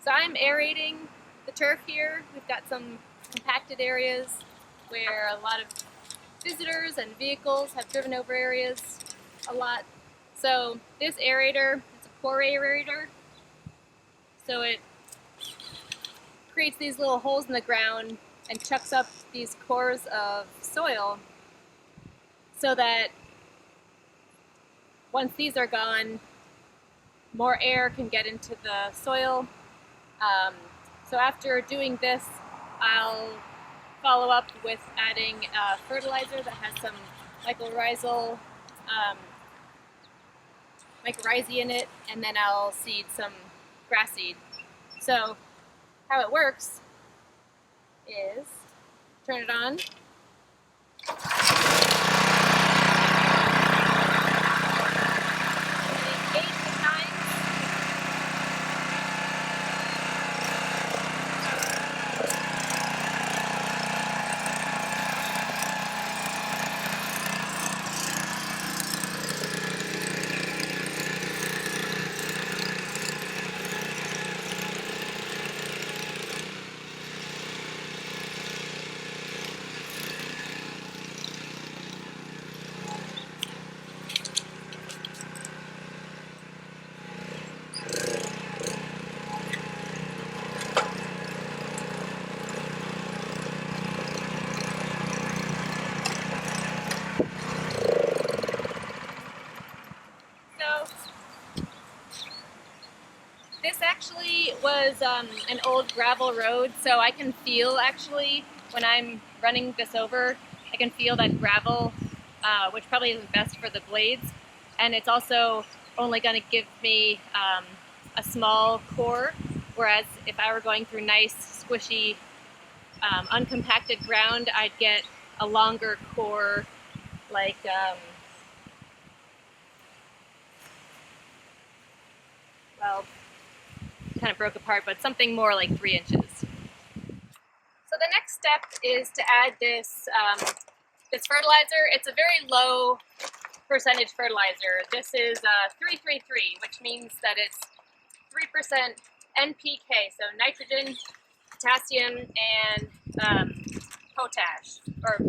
So I'm aerating the turf here. We've got some compacted areas where a lot of visitors and vehicles have driven over areas a lot. So this aerator, it's a core aerator. So it creates these little holes in the ground and chucks up these cores of soil so that once these are gone, more air can get into the soil. So after doing this, I'll follow up with adding fertilizer that has some mycorrhizae in it, and then I'll seed some grass seed. So how it works is turn it on. This actually was an old gravel road, so I can feel actually when I'm running this over, I can feel that gravel, which probably isn't best for the blades, and it's also only going to give me a small core, whereas if I were going through nice, squishy, uncompacted ground, I'd get a longer core, like well, kind of broke apart, but something more like 3 inches. So the next step is to add this fertilizer. It's a very low percentage fertilizer. This is 333, which means that it's 3% NPK, so nitrogen, potassium, and potash, or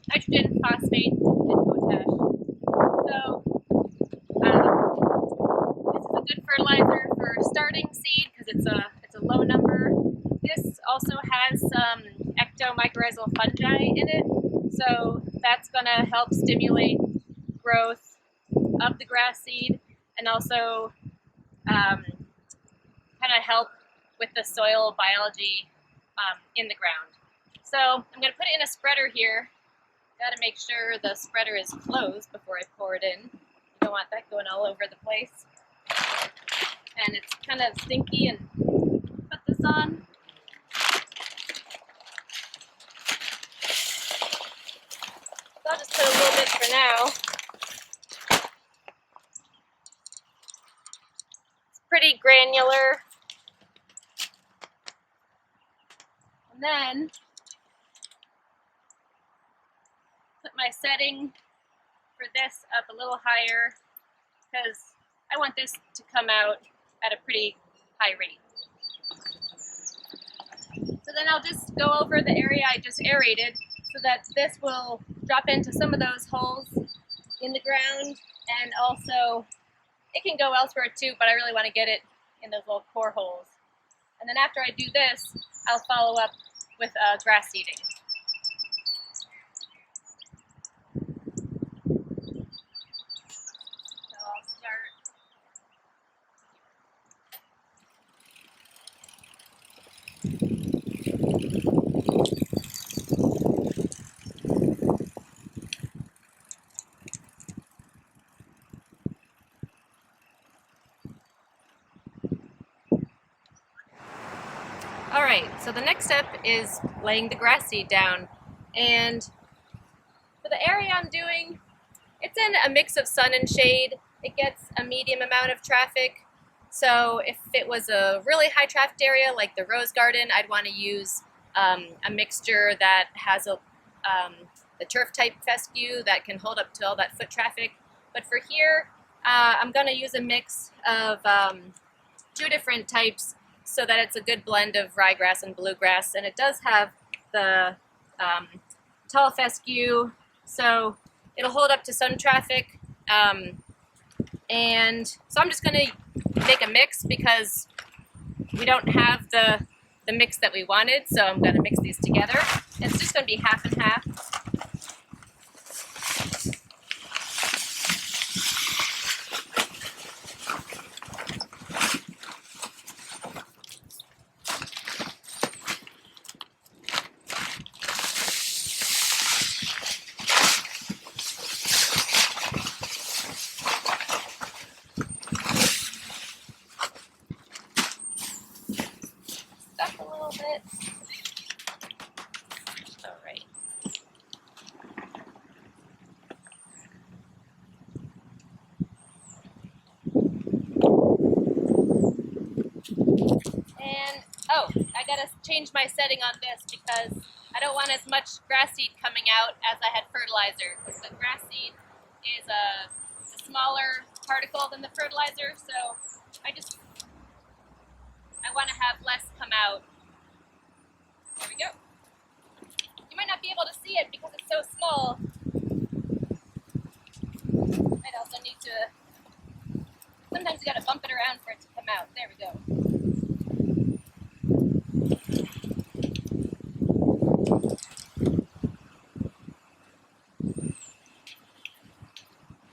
nitrogen, phosphate, and potash. So this is a good fertilizer for starting seed because it's a low number. This also has some ectomycorrhizal fungi in it, so that's going to help stimulate growth of the grass seed and also kind of help with the soil biology in the ground. So I'm going to put it in a spreader here. Got to make sure the spreader is closed before I pour it in. You don't want that going all over the place. And it's kind of stinky, and put this on. So I'll just put a little bit for now. It's pretty granular. And then put my setting for this up a little higher because I want this to come out at a pretty high rate. So then I'll just go over the area I just aerated so that this will drop into some of those holes in the ground, and also it can go elsewhere too, but I really want to get it in those little core holes. And then after I do this, I'll follow up with grass seeding. Alright, so the next step is laying the grass seed down, and for the area I'm doing, it's in a mix of sun and shade. It gets a medium amount of traffic, so if it was a really high traffic area like the rose garden, I'd want to use a mixture that has the turf type fescue that can hold up to all that foot traffic. But for here, I'm going to use a mix of 2 different types. so that it's a good blend of ryegrass and bluegrass, and it does have the tall fescue, so it'll hold up to sun traffic. And so I'm just going to make a mix because we don't have the mix that we wanted, so I'm going to mix these together. It's just going to be half and half. Stuff a little bit. All right. And, oh, I gotta change my setting on this because I don't want as much grass seed coming out as I had fertilizer, because the grass seed is a smaller particle than the fertilizer, so I want to have less come out. There we go. You might not be able to see it because it's so small. I'd also need to, sometimes you gotta bump it around for it to come out. There we go.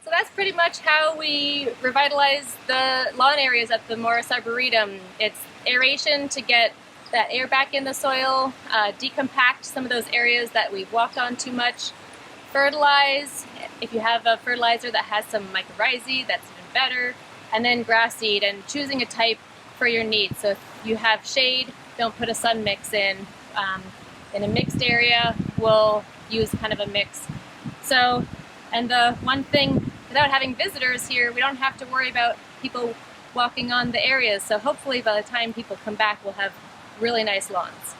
So that's pretty much how we revitalize the lawn areas at the Morris Arboretum. It's aeration to get that air back in the soil, decompact some of those areas that we've walked on too much, fertilize, if you have a fertilizer that has some mycorrhizae, that's even better, and then grass seed, and choosing a type for your needs. So if you have shade, don't put a sun mix in. In a mixed area, we'll use kind of a mix. So, and the one thing, without having visitors here, we don't have to worry about people walking on the areas. So hopefully by the time people come back, we'll have really nice lawns.